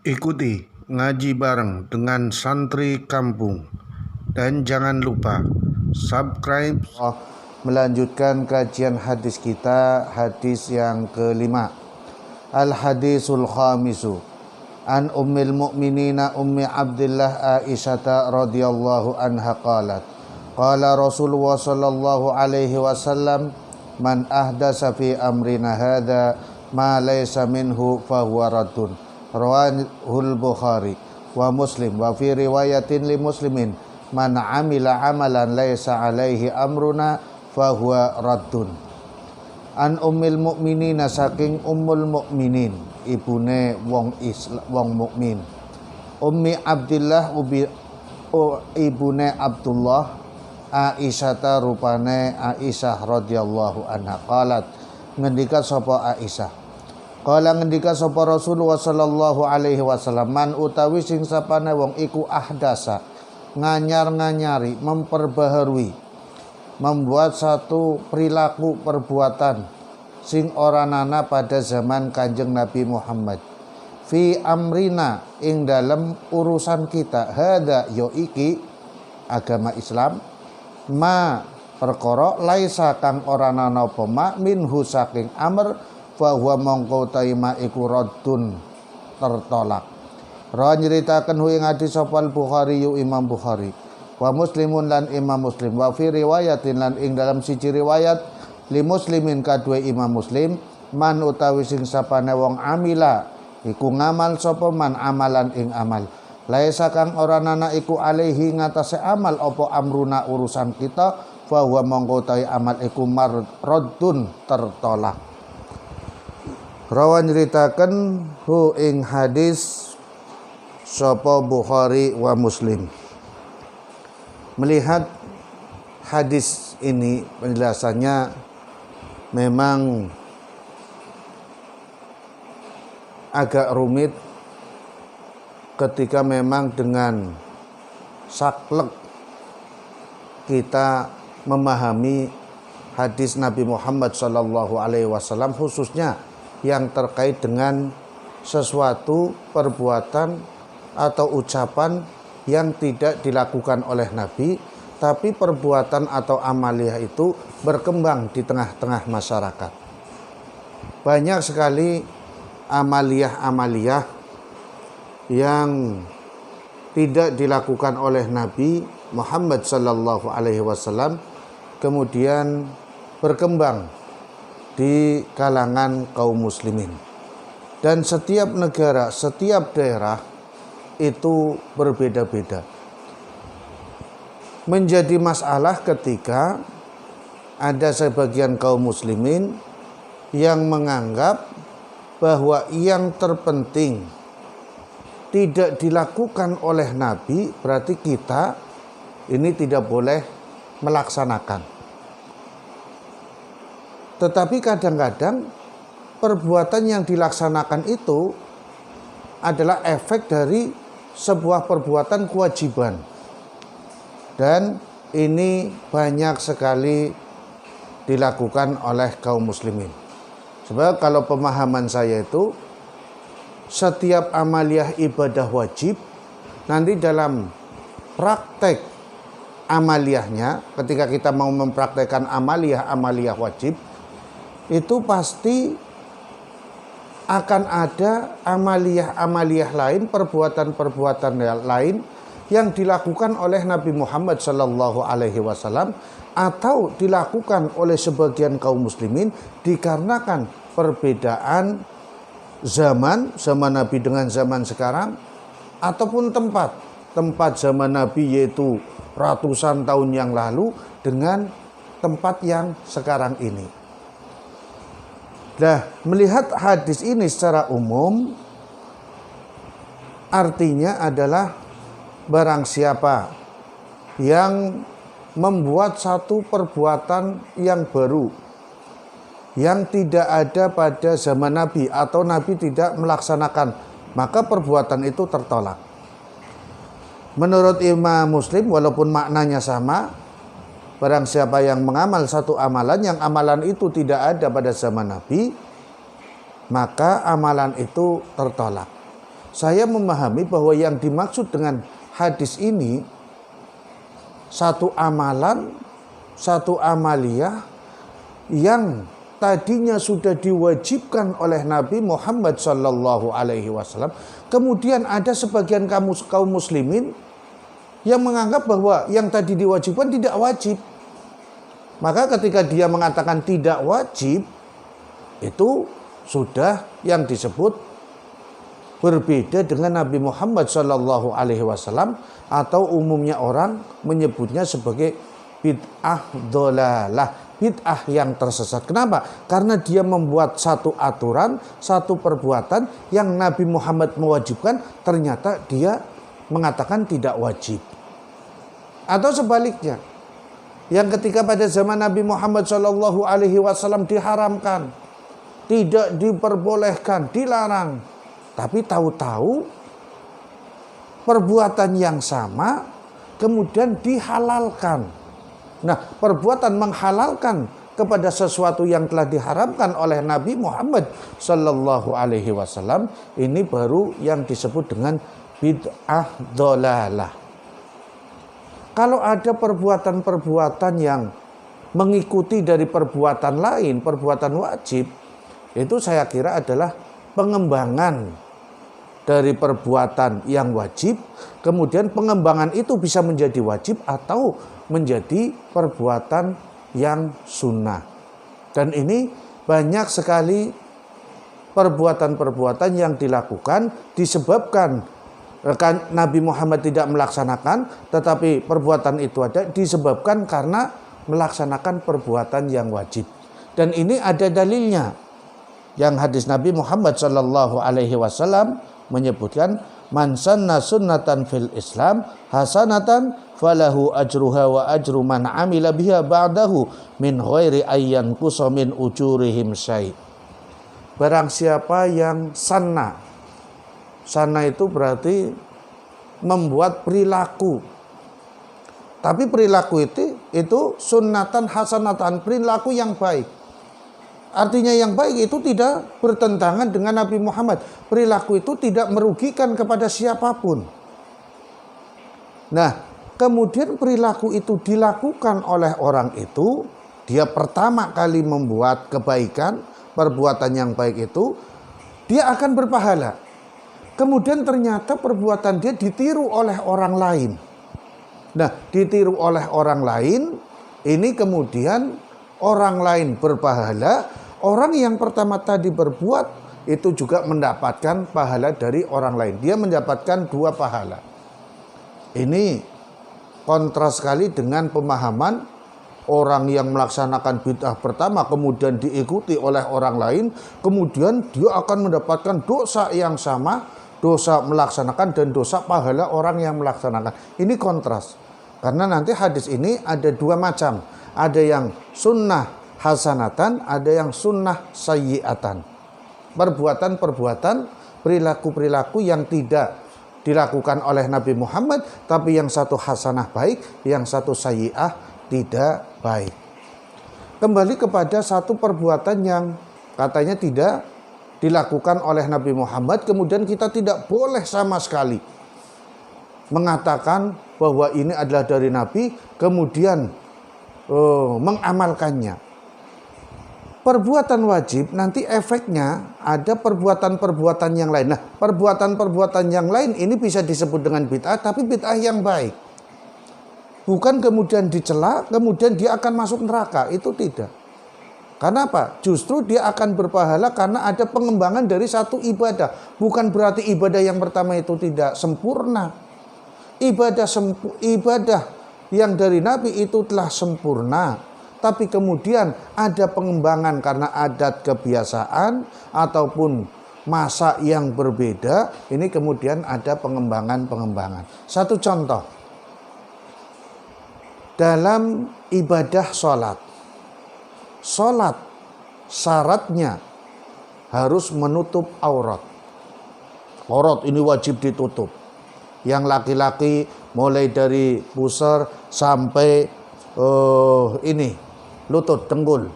Ikuti ngaji bareng dengan santri kampung. Dan jangan lupa subscribe. Melanjutkan kajian hadis kita, hadis yang kelima. Al-hadisul khamisu. An ummil mu'minina ummi Abdillah Aisyata radhiyallahu anha qalat. Qala Rasulullah sallallahu alaihi wasallam, man ahdasa fi amrina hadza ma laysa minhu fahuwa raddun. Rawahul Bukhari wa Muslim wa fi riwayatin li Muslimin, man amila amalan laysa alaihi amruna fahuwa raddun. An ummil mukminina, saking ummul mukminin, ibune wong mukmin. Ummi Abdillah, ibune Abdullah, Aisyata rupane Aisyah radhiyallahu anha qalat, ngendika sapa Aisyah. Kala ngendika sapa Rasulullah sallallahu alaihi wasallam, man utawi sing sapane wong iku ahdasa, nganyar-nganyari, memperbaharui, membuat satu perilaku perbuatan sing ora nana pada zaman Kanjeng Nabi Muhammad, fi amrina, ing dalem urusan kita, hada yo iki agama Islam, ma perkara laisa kang ora nana apa ma minhu saking amr, fahuwa mongko taima iku raddun, tertolak. Rawi nyeritaken hu ing hadis sapa Bukhari yu Imam Bukhari, wa Muslimun lan Imam Muslim, wa fi riwayatin lan ing dalam siji riwayat li Muslimin kadue Imam Muslim, man utawi sing sapane wong amila iku ngamal sapa man amalan ing amal, laisa kang ora nana iku alaihi ngatasé amal apa amruna urusan kita, fahuwa mongko ta'i amal iku raddun, tertolak. Rawan nyeritaken hu ing hadis sapa Bukhari wa Muslim. Melihat hadis ini, penjelasannya memang agak rumit ketika memang dengan saklek kita memahami hadis Nabi Muhammad sallallahu alaihi wasallam, khususnya yang terkait dengan sesuatu perbuatan atau ucapan yang tidak dilakukan oleh Nabi, tapi perbuatan atau amaliyah itu berkembang di tengah-tengah masyarakat. Banyak sekali amaliyah-amaliyah yang tidak dilakukan oleh Nabi Muhammad sallallahu alaihi wasallam kemudian berkembang di kalangan kaum muslimin. Dan setiap negara, setiap daerah itu berbeda-beda. Menjadi masalah ketika ada sebagian kaum muslimin yang menganggap bahwa yang terpenting tidak dilakukan oleh Nabi, berarti kita ini tidak boleh melaksanakan. Tetapi kadang-kadang perbuatan yang dilaksanakan itu adalah efek dari sebuah perbuatan kewajiban. Dan ini banyak sekali dilakukan oleh kaum muslimin. Sebab kalau pemahaman saya itu, setiap amaliyah ibadah wajib, nanti dalam praktek amaliyahnya, ketika kita mau mempraktekkan amaliyah wajib, itu pasti akan ada amaliyah lain, perbuatan lain yang dilakukan oleh Nabi Muhammad sallallahu alaihi wasallam atau dilakukan oleh sebagian kaum muslimin dikarenakan perbedaan zaman Nabi dengan zaman sekarang, ataupun tempat zaman Nabi yaitu ratusan tahun yang lalu dengan tempat yang sekarang ini. Nah, melihat hadis ini secara umum, artinya adalah barang siapa yang membuat satu perbuatan yang baru, yang tidak ada pada zaman Nabi atau Nabi tidak melaksanakan, maka perbuatan itu tertolak. Menurut Imam Muslim, walaupun maknanya sama, barang siapa yang mengamal satu amalan yang amalan itu tidak ada pada zaman Nabi, maka amalan itu tertolak. saya memahami bahwa yang dimaksud dengan hadis ini satu amalan, satu amaliyah yang tadinya sudah diwajibkan oleh Nabi Muhammad SAW. Kemudian ada sebagian kaum muslimin yang menganggap bahwa yang tadi diwajibkan tidak wajib. Maka ketika dia mengatakan tidak wajib, itu sudah yang disebut berbeda dengan Nabi Muhammad SAW, atau umumnya orang menyebutnya sebagai bid'ah dhalalah, bid'ah yang tersesat. Kenapa? Karena dia membuat satu aturan, satu perbuatan yang Nabi Muhammad mewajibkan, ternyata dia mengatakan tidak wajib. Atau sebaliknya, yang ketika pada zaman Nabi Muhammad SAW diharamkan, tidak diperbolehkan, dilarang, tapi tahu-tahu perbuatan yang sama kemudian dihalalkan. Nah, perbuatan menghalalkan kepada sesuatu yang telah diharamkan oleh Nabi Muhammad SAW, ini baru yang disebut dengan bid'ah dhalalah. Kalau ada perbuatan-perbuatan yang mengikuti dari perbuatan lain, perbuatan wajib, itu saya kira adalah pengembangan dari perbuatan yang wajib, kemudian pengembangan itu bisa menjadi wajib atau menjadi perbuatan yang sunnah. Dan ini banyak sekali perbuatan-perbuatan yang dilakukan disebabkan Nabi Muhammad tidak melaksanakan, tetapi perbuatan itu ada disebabkan karena melaksanakan perbuatan yang wajib. Dan ini ada dalilnya. Yang hadis Nabi Muhammad SAW menyebutkan, man sanna sunnatan fil Islam hasanatan falahu ajruha wa ajru man amila biha ba'dahu min ghairi ayyan qusa min ujurihim syai'. Barang siapa yang sanna itu berarti membuat perilaku. Tapi perilaku itu sunnatan hasanatan, perilaku yang baik. Artinya yang baik itu tidak bertentangan dengan Nabi Muhammad. Perilaku itu tidak merugikan kepada siapapun. Nah, kemudian perilaku itu dilakukan oleh orang itu, dia pertama kali membuat kebaikan, perbuatan yang baik itu, dia akan berpahala. Kemudian ternyata perbuatan dia ditiru oleh orang lain. Nah, ditiru oleh orang lain, ini kemudian orang lain berpahala, orang yang pertama tadi berbuat itu juga mendapatkan pahala dari orang lain. Dia mendapatkan dua pahala. Ini kontras sekali dengan pemahaman orang yang melaksanakan bid'ah pertama kemudian diikuti oleh orang lain, kemudian dia akan mendapatkan dosa yang sama, dosa melaksanakan dan dosa pahala orang yang melaksanakan. Ini kontras. Karena nanti hadis ini ada dua macam. Ada yang sunnah hasanatan, ada yang sunnah sayyiatan. Perbuatan-perbuatan, perilaku-perilaku yang tidak dilakukan oleh Nabi Muhammad, tapi yang satu hasanah baik, yang satu sayyi'ah tidak baik. Kembali kepada satu perbuatan yang katanya tidak dilakukan oleh Nabi Muhammad, kemudian kita tidak boleh sama sekali mengatakan bahwa ini adalah dari Nabi, kemudian mengamalkannya. Perbuatan wajib nanti efeknya ada perbuatan-perbuatan yang lain. Nah, perbuatan-perbuatan yang lain ini bisa disebut dengan bid'ah, tapi bid'ah yang baik. Bukan kemudian dicela, kemudian dia akan masuk neraka, itu tidak. Karena apa? Justru dia akan berpahala karena ada pengembangan dari satu ibadah. Bukan berarti ibadah yang pertama itu tidak sempurna. Ibadah yang dari Nabi itu telah sempurna, tapi kemudian ada pengembangan karena adat kebiasaan ataupun masa yang berbeda, ini kemudian ada pengembangan. Satu contoh, dalam ibadah sholat syaratnya harus menutup aurat. Aurat ini wajib ditutup. Yang laki-laki mulai dari pusar sampai lutut, dengkul.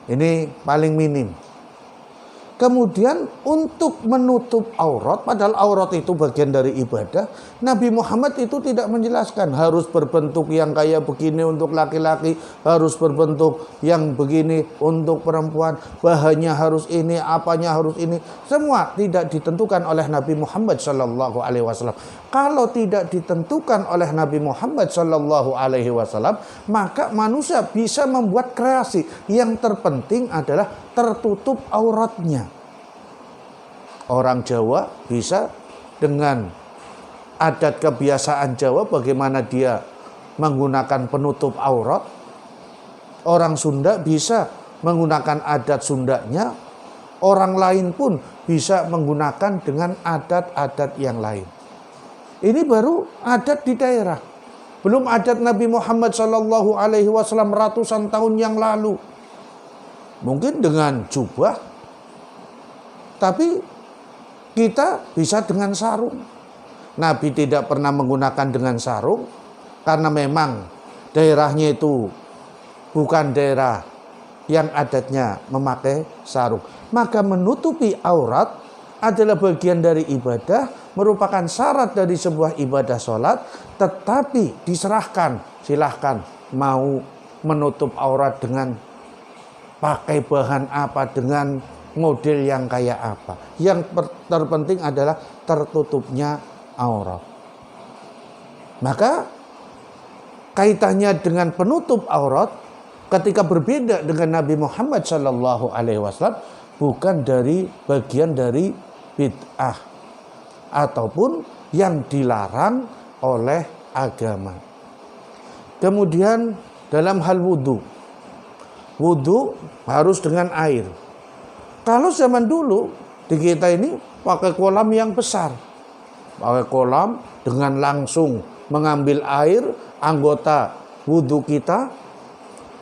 Ini paling minim. Kemudian untuk menutup aurat, padahal aurat itu bagian dari ibadah, Nabi Muhammad itu tidak menjelaskan harus berbentuk yang kayak begini untuk laki-laki, harus berbentuk yang begini untuk perempuan, bahannya harus ini, apanya harus ini. Semua tidak ditentukan oleh Nabi Muhammad SAW. Kalau tidak ditentukan oleh Nabi Muhammad SAW, maka manusia bisa membuat kreasi. Yang terpenting adalah tertutup auratnya. Orang Jawa bisa dengan adat kebiasaan Jawa bagaimana dia menggunakan penutup aurat. Orang Sunda bisa menggunakan adat Sundanya. Orang lain pun bisa menggunakan dengan adat-adat yang lain. Ini baru adat di daerah. Belum adat Nabi Muhammad SAW ratusan tahun yang lalu. Mungkin dengan jubah, tapi kita bisa dengan sarung. Nabi tidak pernah menggunakan dengan sarung karena memang daerahnya itu bukan daerah yang adatnya memakai sarung. Maka menutupi aurat adalah bagian dari ibadah, merupakan syarat dari sebuah ibadah sholat, tetapi diserahkan, silahkan mau menutup aurat dengan pakai bahan apa, dengan model yang kayak apa. Yang terpenting adalah tertutupnya aurat. Maka kaitannya dengan penutup aurat ketika berbeda dengan Nabi Muhammad SAW bukan dari bagian dari bid'ah ataupun yang dilarang oleh agama. Kemudian dalam hal wudhu harus dengan air. Kalau zaman dulu di kita ini pakai kolam yang besar, pakai kolam dengan langsung mengambil air anggota wudhu kita,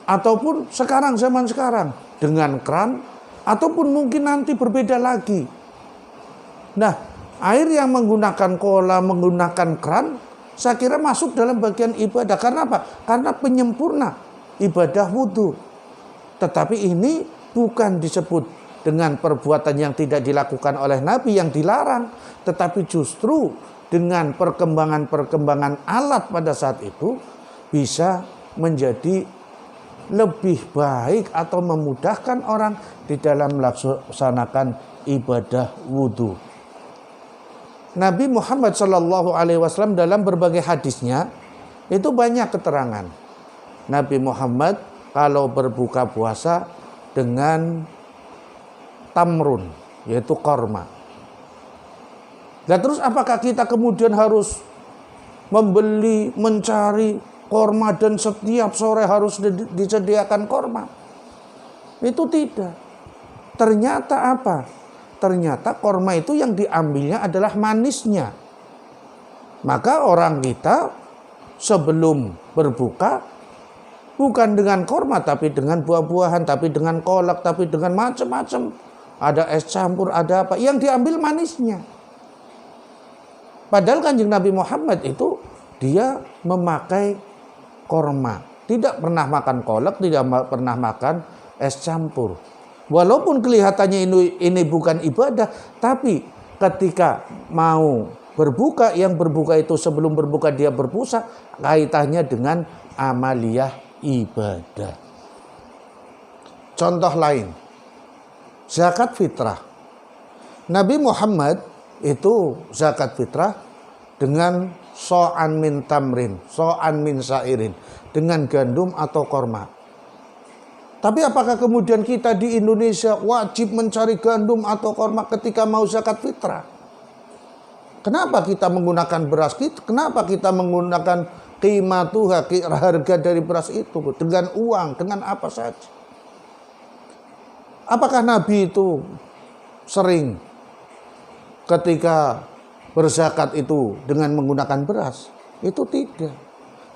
ataupun zaman sekarang dengan keran, ataupun mungkin nanti berbeda lagi. Nah, air yang menggunakan kolam, menggunakan keran, saya kira masuk dalam bagian ibadah. Karena apa? Karena penyempurna ibadah wudhu. Tetapi ini bukan disebut dengan perbuatan yang tidak dilakukan oleh Nabi yang dilarang, tetapi justru dengan perkembangan alat pada saat itu bisa menjadi lebih baik atau memudahkan orang di dalam melaksanakan ibadah wudhu. Nabi Muhammad SAW dalam berbagai hadisnya itu banyak keterangan. Nabi Muhammad kalau berbuka puasa dengan tamrun, yaitu korma. Dan terus apakah kita kemudian harus membeli, mencari korma dan setiap sore harus disediakan korma? Itu tidak. Ternyata apa? Ternyata korma itu yang diambilnya adalah manisnya. Maka orang kita sebelum berbuka bukan dengan korma, tapi dengan buah-buahan, tapi dengan kolak, tapi dengan macam-macam. Ada es campur, ada apa. Yang diambil manisnya. Padahal Kanjeng Nabi Muhammad itu dia memakai korma. Tidak pernah makan kolak, tidak pernah makan es campur. Walaupun kelihatannya ini bukan ibadah, tapi ketika mau berbuka, yang berbuka itu sebelum berbuka dia berpuasa, kaitannya dengan amaliyah ibadah. Contoh lain, zakat fitrah. Nabi Muhammad itu zakat fitrah dengan so'an min tamrin, so'an min sairin, dengan gandum atau korma. Tapi apakah kemudian kita di Indonesia wajib mencari gandum atau korma ketika mau zakat fitrah? Kenapa kita menggunakan beras? Kenapa kita menggunakan qimatuha, harga dari beras itu dengan uang, dengan apa saja? Apakah Nabi itu sering ketika berzakat itu dengan menggunakan beras? Itu tidak.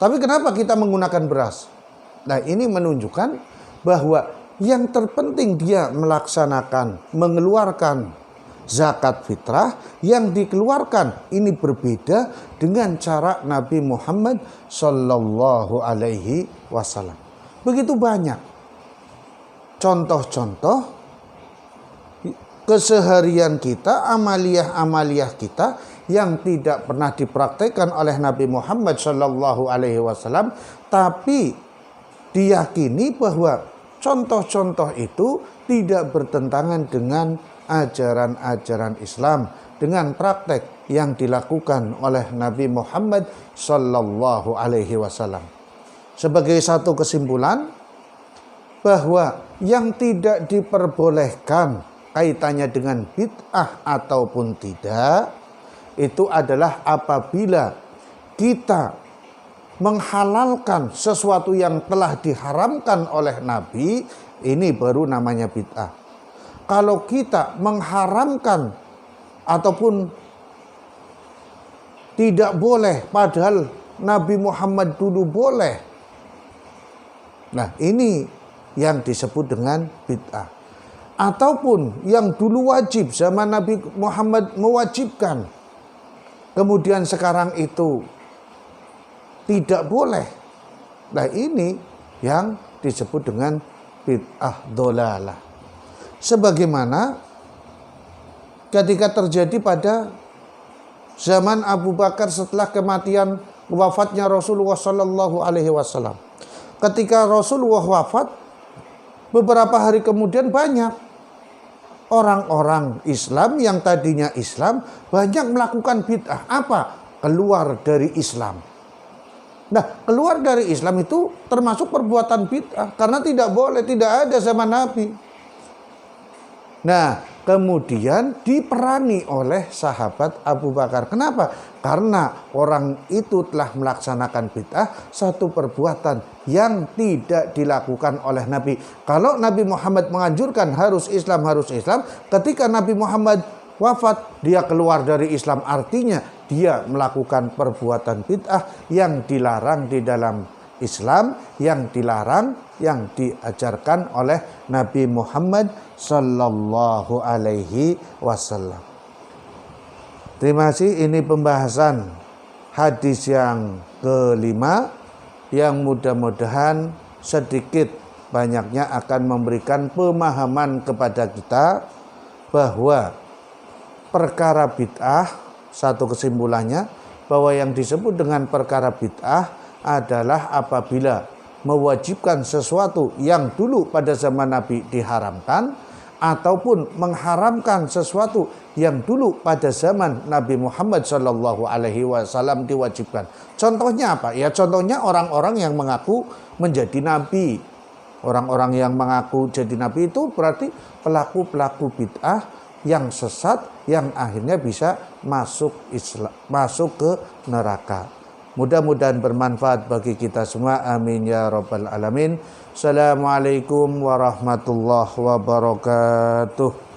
Tapi kenapa kita menggunakan beras? Nah, ini menunjukkan bahwa yang terpenting dia melaksanakan, mengeluarkan zakat fitrah, yang dikeluarkan ini berbeda dengan cara Nabi Muhammad Sallallahu Alaihi Wasallam. Begitu banyak contoh-contoh keseharian kita, amaliyah-amaliyah kita yang tidak pernah dipraktekkan oleh Nabi Muhammad SAW, tapi diyakini bahwa contoh-contoh itu tidak bertentangan dengan ajaran-ajaran Islam, dengan praktek yang dilakukan oleh Nabi Muhammad SAW. Sebagai satu kesimpulan, bahwa yang tidak diperbolehkan kaitannya dengan bid'ah ataupun tidak, itu adalah apabila kita menghalalkan sesuatu yang telah diharamkan oleh Nabi, ini baru namanya bid'ah. Kalau kita mengharamkan ataupun tidak boleh padahal Nabi Muhammad dulu boleh, nah ini yang disebut dengan bid'ah. Ataupun yang dulu wajib, zaman Nabi Muhammad mewajibkan, kemudian sekarang itu tidak boleh. Nah ini yang disebut dengan bid'ah dholalah. Sebagaimana ketika terjadi pada zaman Abu Bakar setelah kematian wafatnya Rasulullah SAW. Ketika Rasulullah wafat, beberapa hari kemudian banyak orang-orang Islam yang tadinya Islam banyak melakukan bid'ah. Apa? Keluar dari Islam. Nah, keluar dari Islam itu termasuk perbuatan bid'ah karena tidak boleh, tidak ada zaman Nabi. Nah, kemudian diperani oleh sahabat Abu Bakar. Kenapa? Karena orang itu telah melaksanakan bid'ah, satu perbuatan yang tidak dilakukan oleh Nabi. Kalau Nabi Muhammad menganjurkan harus Islam, ketika Nabi Muhammad wafat, dia keluar dari Islam. Artinya dia melakukan perbuatan bid'ah yang dilarang di dalam Islam, yang dilarang, yang diajarkan oleh Nabi Muhammad Sallallahu Alaihi Wasallam. Terima kasih. Ini pembahasan hadis yang kelima, yang mudah-mudahan sedikit banyaknya akan memberikan pemahaman kepada kita bahwa perkara bid'ah, satu kesimpulannya bahwa yang disebut dengan perkara bid'ah adalah apabila mewajibkan sesuatu yang dulu pada zaman Nabi diharamkan, ataupun mengharamkan sesuatu yang dulu pada zaman Nabi Muhammad SAW diwajibkan. Contohnya apa? Ya contohnya orang-orang yang mengaku menjadi nabi. Orang-orang yang mengaku jadi nabi itu berarti pelaku-pelaku bid'ah yang sesat, yang akhirnya bisa masuk ke neraka. Mudah-mudahan bermanfaat bagi kita semua. Amin ya rabbal alamin. Assalamualaikum warahmatullahi wabarakatuh.